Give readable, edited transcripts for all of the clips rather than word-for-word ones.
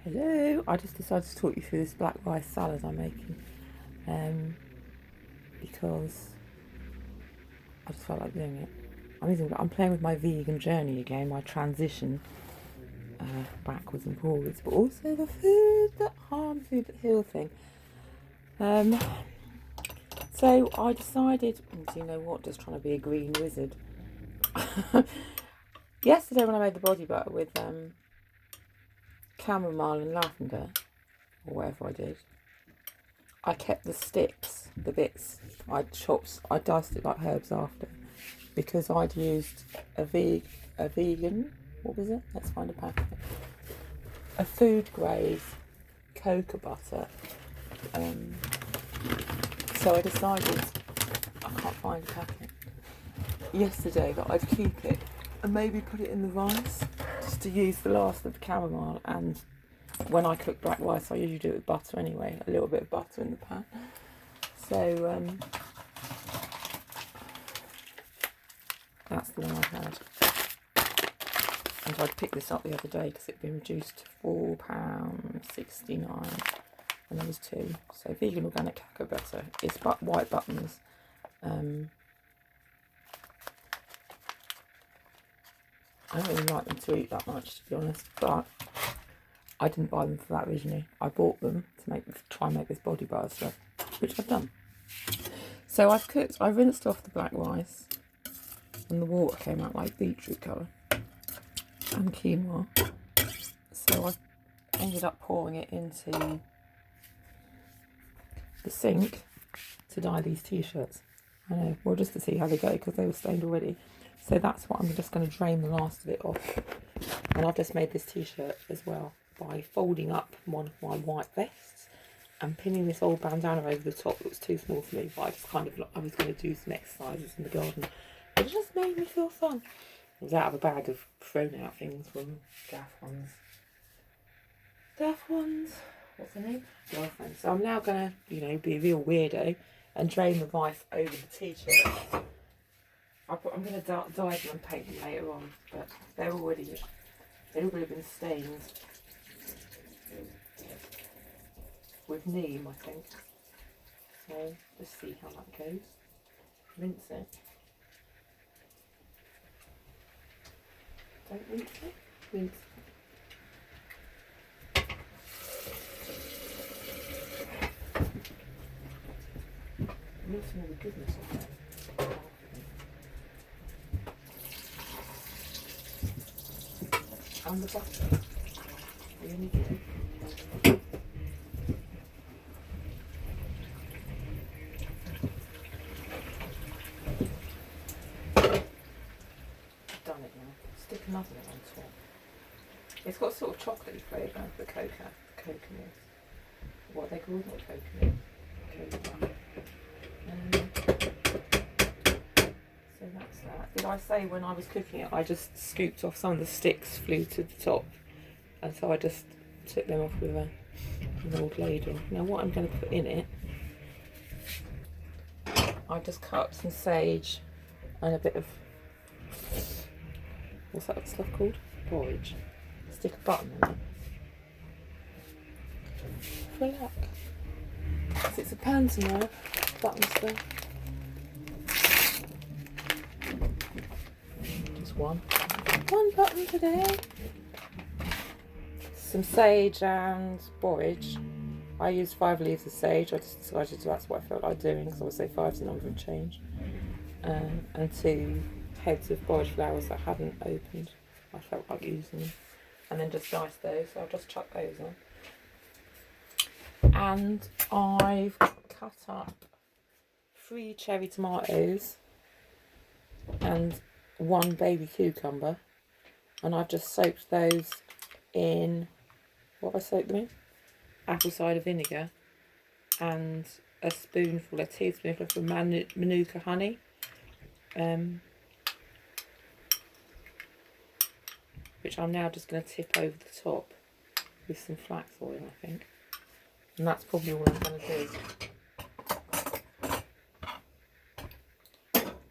Hello, I just decided to talk you through this black rice salad I'm making because I just felt like doing it. I'm playing with my vegan journey again, my transition backwards and forwards, but also the food that harms, food that heals thing. So I decided, do you know what, just trying to be a green wizard. Yesterday when I made the body butter with chamomile and lavender, or whatever I did, I kept the sticks, the bits I diced it like herbs after, because I'd used a vegan, what was it? Let's find a packet. A food grade cocoa butter. So I decided, I can't find a packet, yesterday that I'd keep it and maybe put it in the rice, just to use the last of the chamomile. And when I cook black rice, I usually do it with butter anyway, a little bit of butter in the pan. So that's the one I had. And I'd picked this up the other day because it'd been reduced to £4.69 and there was 2. So vegan organic cocoa butter. It's white buttons. I don't really like them to eat that much, to be honest, but I didn't buy them for that originally. I bought them to try and make this body butter stuff, which I've done. So I rinsed off the black rice and the water came out like beetroot colour and quinoa. So I ended up pouring it into the sink to dye these t-shirts. I know, well, just to see how they go because they were stained already. So that's what I'm just going to drain the last of it off. And I've just made this t-shirt as well by folding up one of my white vests and pinning this old bandana over the top that was too small for me. But I just I was going to do some exercises in the garden. But it just made me feel fun. I was out of a bag of thrown out things from Daft One's, what's her name? Girlfriend. So I'm now going to, be a real weirdo and drain the rice over the t-shirt. I'm going to dye them and paint them later on, but they've already been stained with neem, I think. So let's see how that goes. Rinse it. Don't rinse it. Rinse it. Rinsing all the goodness of it. And the butter. Really good. I've done it now. Stick another one on top. It's got sort of chocolatey flavour, the coconut. What are they called? Not coconut. Coconut. So that's that. Did I say when I was cooking it, I just scooped off some of the sticks, flew to the top, and so I just took them off with an old ladle. Now what I'm going to put in it, I just cut up some sage and a bit of, what's that stuff called? Porridge. Stick a button in it. For luck. Because it's a pan tomorrow, button stuff. Just one button today. Some sage and borage. I used 5 leaves of sage. I just decided that's what I felt like doing because I would say 5's the number of change. And 2 heads of borage flowers that hadn't opened. I felt like using them. And then just dice those. So I'll just chuck those on. And I've cut up 3 cherry tomatoes and 1 baby cucumber. And I've just soaked those in, what have I soaked them in? Apple cider vinegar and a teaspoonful of Manuka honey. Which I'm now just going to tip over the top with some flax oil, I think. And that's probably all I'm going to do.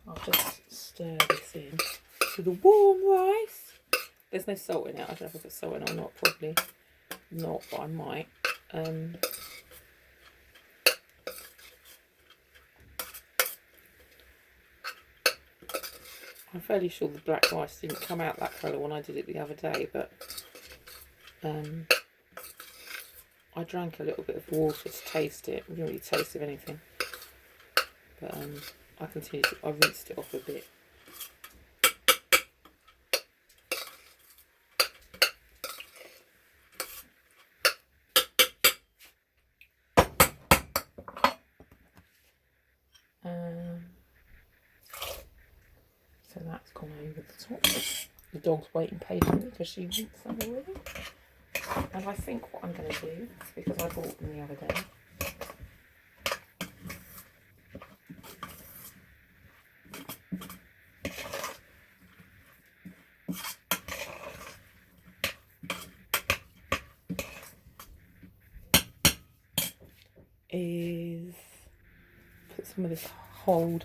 I'll just stir this in to the warm rice. There's no salt in it. I don't know if I put salt in it or not, probably. not, but I might. I'm fairly sure the black rice didn't come out that colour when I did it the other day, but I drank a little bit of water to taste it. I didn't really taste of anything, but I rinsed it off a bit. So that's gone over the top. The dog's waiting patiently because she wants some already. And I think what I'm going to do, because I bought them the other day, is put some of this whole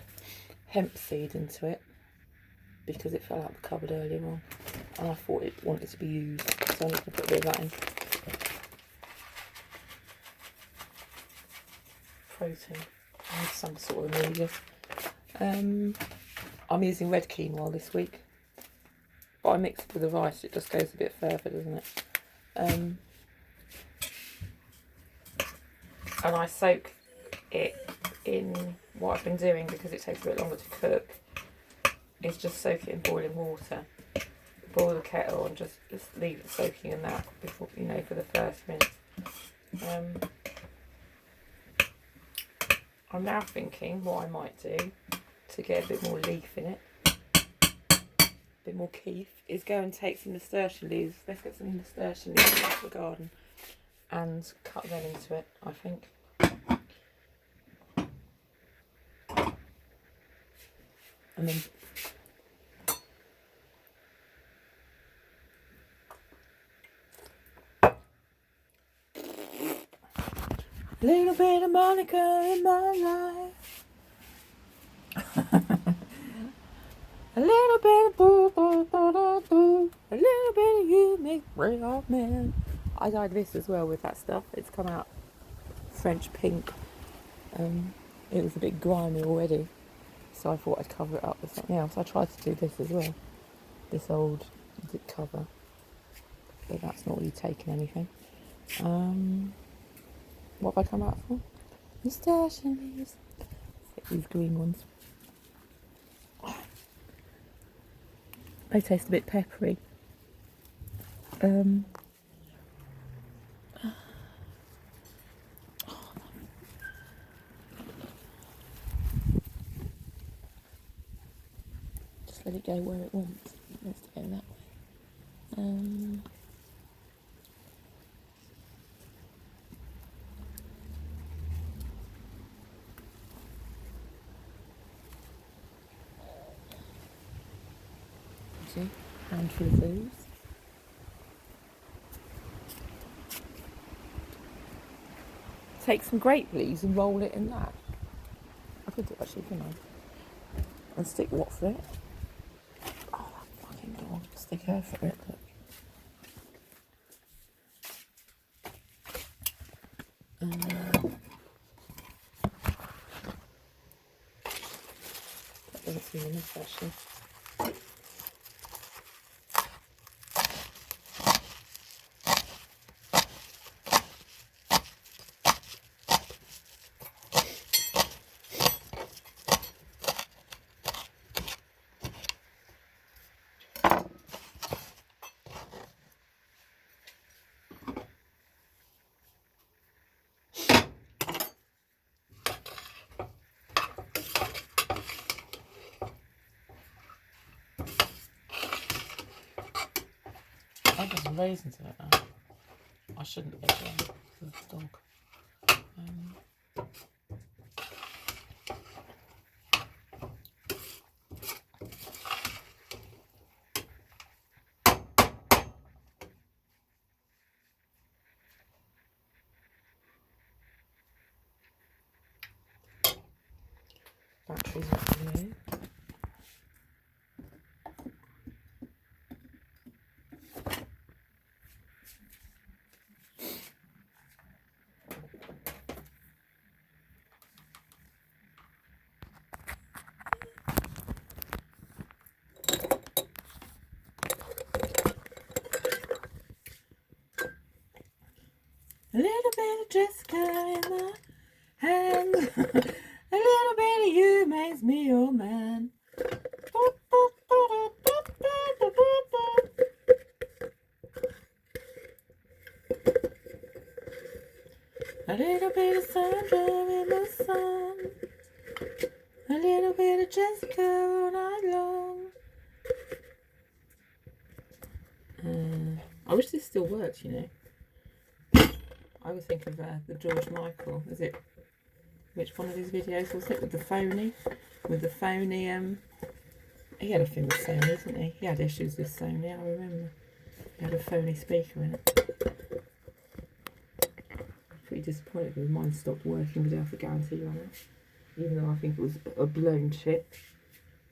hemp seed into it, because it fell out the cupboard earlier on and I thought it wanted to be used, so I'm going to put a bit of that in. Protein and some sort of immediate. I'm using red quinoa this week, but I mix it with the rice, it just goes a bit further, doesn't it? And I soak it in, what I've been doing, because it takes a bit longer to cook, is just soak it in boiling water. Boil the kettle and just leave it soaking in that before, for the first minute. I'm now thinking what I might do to get a bit more leaf in it, a bit more keef, is go and take some nasturtium leaves. Let's get some nasturtium leaves out of the garden and cut them into it, I think. And then a little bit of Monica in my life. A little bit of boo, boo, boo, boo, boo. A little bit of you make real man. I dyed this as well with that stuff. It's come out French pink. It was a bit grimy already, so I thought I'd cover it up with something else. I tried to do this as well, this old zip cover, but that's not really taken anything. What have I come out for? Nasturtium leaves. These green ones. They taste a bit peppery. Just let it go where it wants. It wants to go that way. See, handful of those. Take some grape leaves and roll it in that. I could do it actually, couldn't I? And stick what for it? Oh, that fucking dog. Stick her for it, look. That doesn't seem enough actually. I've got some raisins in it now. I shouldn't get them for the dog. Batteries are low. A little bit of Jessica in my hand. A little bit of you makes me your man. A little bit of Sandra in the sun. A little bit of Jessica all night long. I wish this still works, you know. I was thinking of the George Michael. Is it? Which one of his videos was it? With the phony? With the phony, he had a thing with Sony, didn't he? He had issues with Sony, I remember. He had a phony speaker in it. Pretty disappointed because mine stopped working without the guarantee on it. Even though I think it was a blown chip.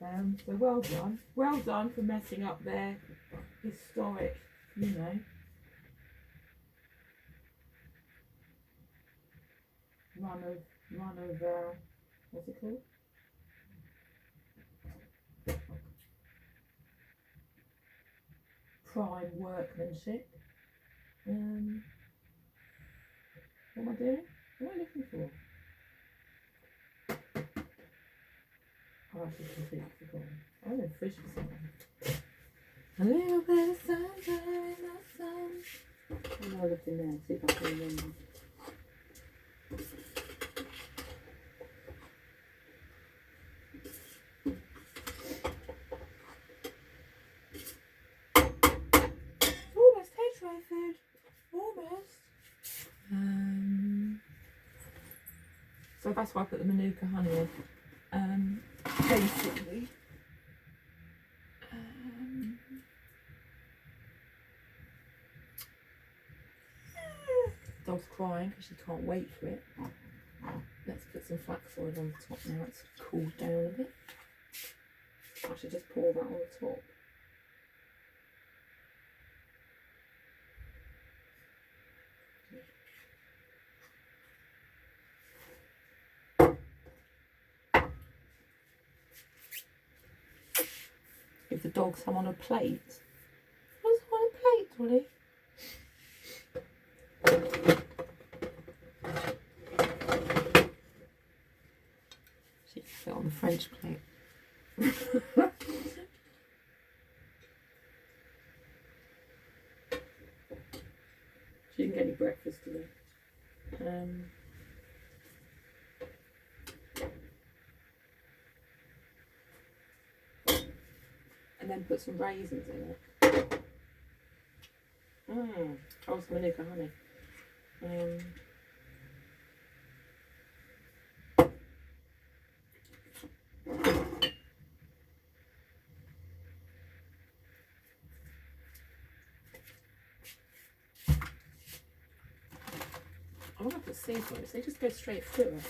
So well done. Well done for messing up their historic, you know. Run of what's it called? Prime workmanship. What am I doing? What am I looking for? Oh, I've just completely forgotten. I'm in the fridge for something. A little bit of sunshine in the sun. I'm going to look in there, see if I can remember. Almost tray food. Almost. So that's why I put the Manuka honey in. Basically. Dog's crying because she can't wait for it. Let's put some flax oil on the top now. It's cooled down a bit. I should just pour that on the top. Give the dog some on a plate. What's on a plate, Dolly? She can sit on the French plate. She didn't get any breakfast today. And then put some raisins in it. Oh, some Manuka honey. I want to put seeds on it, so they just go straight through it.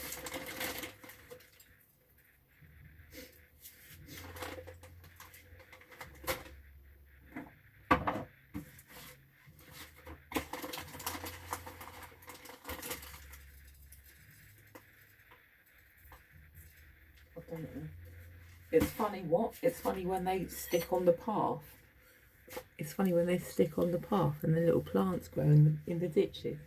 I've done it now. It's funny what? It's funny when they stick on the path. It's funny when they stick on the path and the little plants grow in the ditches.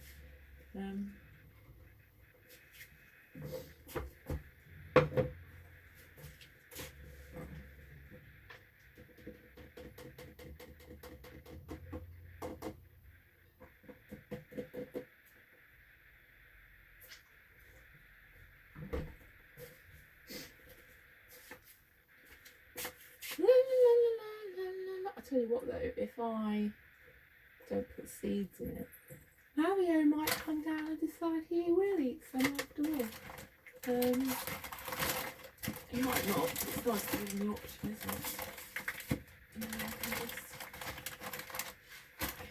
I tell you what though, if I don't put seeds in it, Mario might come down and decide he will eat some after all. He might not. It's nice to give him the option, isn't it?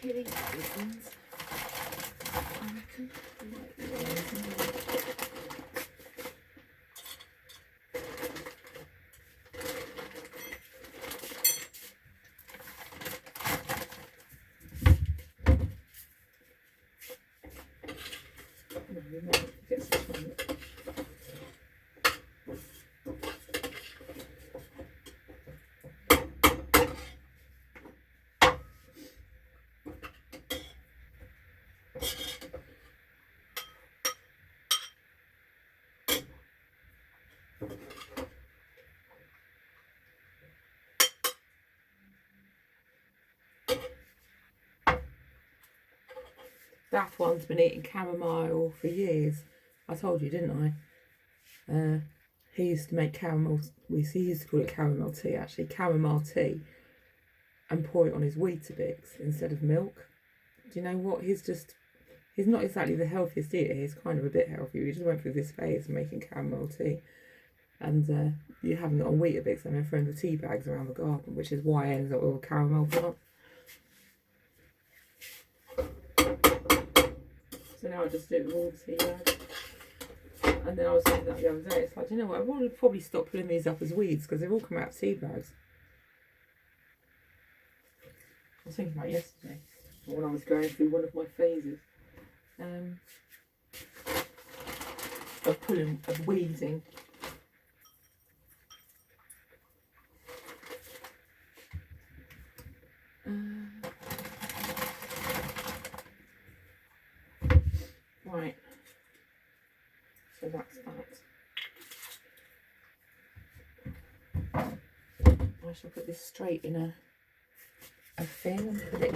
He'll eat these ones. I reckon. He might eat those. That one's been eating chamomile for years. I told you, didn't I? He used to make chamomile, he used to call it chamomile tea actually, chamomile tea, and pour it on his Weetabix instead of milk. Do you know what? He's not exactly the healthiest eater. He's kind of a bit healthy. He just went through this phase of making chamomile tea. And you haven't got a Weetabix and they're throwing the tea bags around the garden, which is why I ended up with a caramel plant. So now I just do it with all the tea bags. And then I was saying that the other day, it's like, you know what, I want to probably stop putting these up as weeds because they've all come out of tea bags. I was thinking about yesterday, when I was going through one of my phases of weeding. Right, so that's that. I shall put this straight in a thing and put it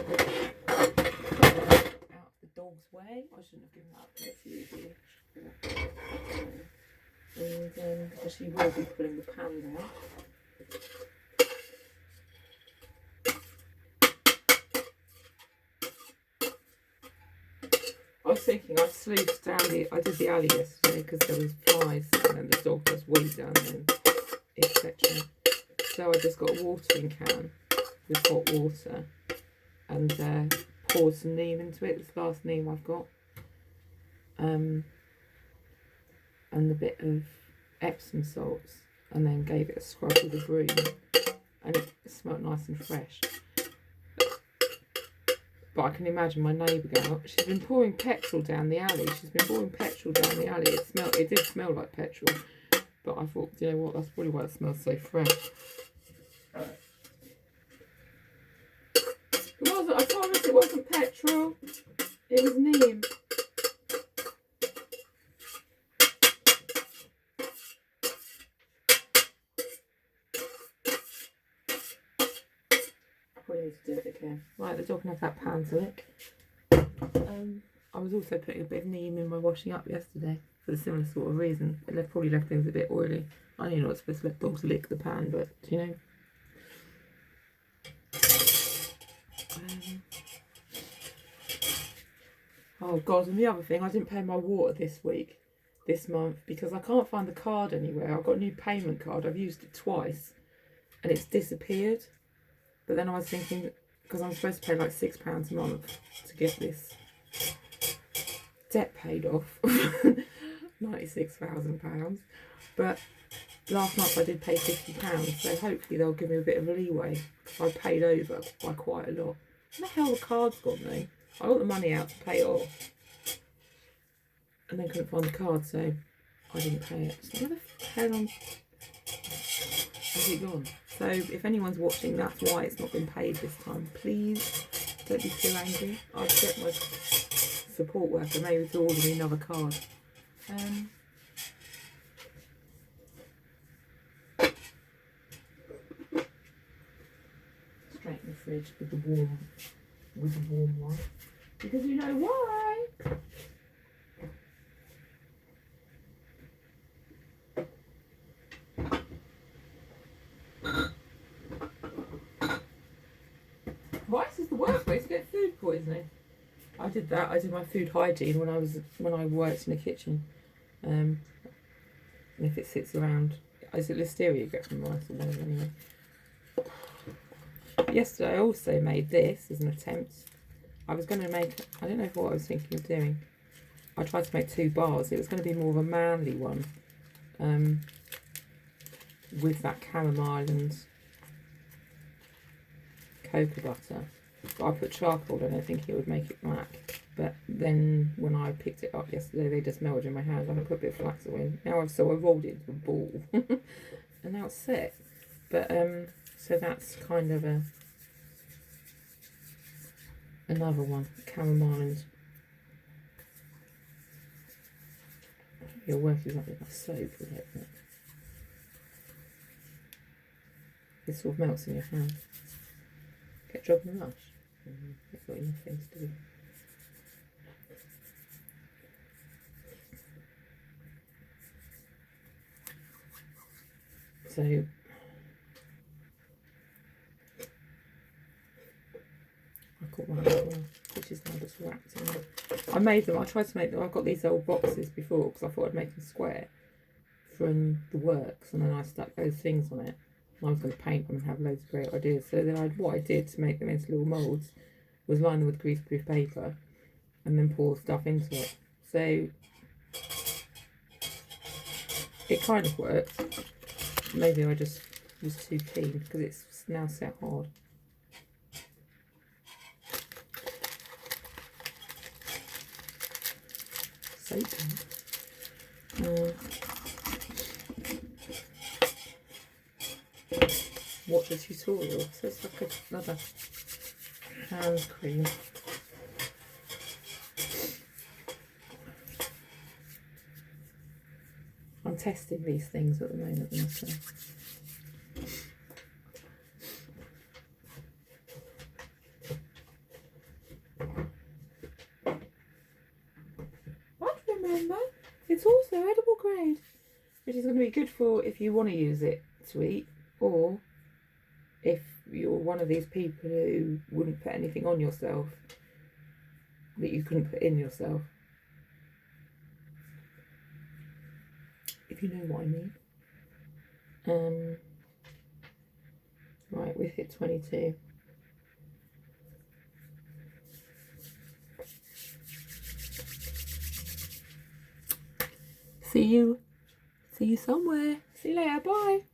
out the dog's way. I shouldn't have given that up to you. And she will be putting the pan down. I was thinking I sleuthed down I did the alley yesterday because there was flies and then the dog just weed down and etc. So I just got a watering can with hot water and poured some neem into it. It's the last neem I've got. And a bit of Epsom salts, and then gave it a scrub with a broom, and it smelled nice and fresh. But I can imagine my neighbour going, she's been pouring petrol down the alley. It did smell like petrol, but I thought, you know what, that's probably why it smells so fresh. I promise it wasn't petrol. It was neem. I probably need to do it again. Right, the dog can have that pan to lick. I was also putting a bit of neem in my washing up yesterday for the similar sort of reason. It probably left things a bit oily. I know you're not supposed to let dogs lick the pan, but do you know? Oh God, and the other thing, I didn't pay my water this month, because I can't find the card anywhere. I've got a new payment card. I've used it twice and it's disappeared. But then I was thinking, because I'm supposed to pay like £6 a month to get this debt paid off, £96,000. But last month I did pay £50, so hopefully they'll give me a bit of a leeway, because I paid over by quite a lot. Where the hell the card's gone though? I got the money out to pay it off and then couldn't find the card, so I didn't pay it. So where the hell has it gone? So if anyone's watching, that's why it's not been paid this time. Please don't be too angry. I'll get my support worker maybe to order me another card. Straight in the fridge with the warm one. Because you know why? Rice is the worst way to get food poisoning. I did that. I did my food hygiene when I worked in the kitchen. And if it sits around, is it listeria you get from rice or whatever anyway? Yesterday I also made this as an attempt. I was going to make, I don't know what I was thinking of doing. I tried to make 2 bars. It was going to be more of a manly one. With that chamomile and cocoa butter. But I put charcoal and I think it would make it black. But then when I picked it up yesterday, they just melted in my hand. I put a bit of flax oil in. Now I rolled it into a ball. And now it's set. But so that's kind of another one, chamomile and you're working like a soap with it, but it sort of melts in your hand. Get dropping rush. It's got enough things to do. So I got one as well, which is now just wrapped in there. I made them, I tried to make them, I got these old boxes before because I thought I'd make them square from the works, and then I stuck those things on it. And I was going to paint them and have loads of great ideas. So then what I did to make them into little moulds was line them with greaseproof paper and then pour stuff into it. So it kind of worked. Maybe I just was too keen because it's now set hard. So good. Watch a tutorial. So it's like another hand cream. I'm testing these things at the moment, I must say. But remember, it's also edible grade, which is going to be good for if you want to use it to eat, or if you're one of these people who wouldn't put anything on yourself that you couldn't put in yourself. If you know what I mean. Right, we've hit 22. See you somewhere. See you later, bye.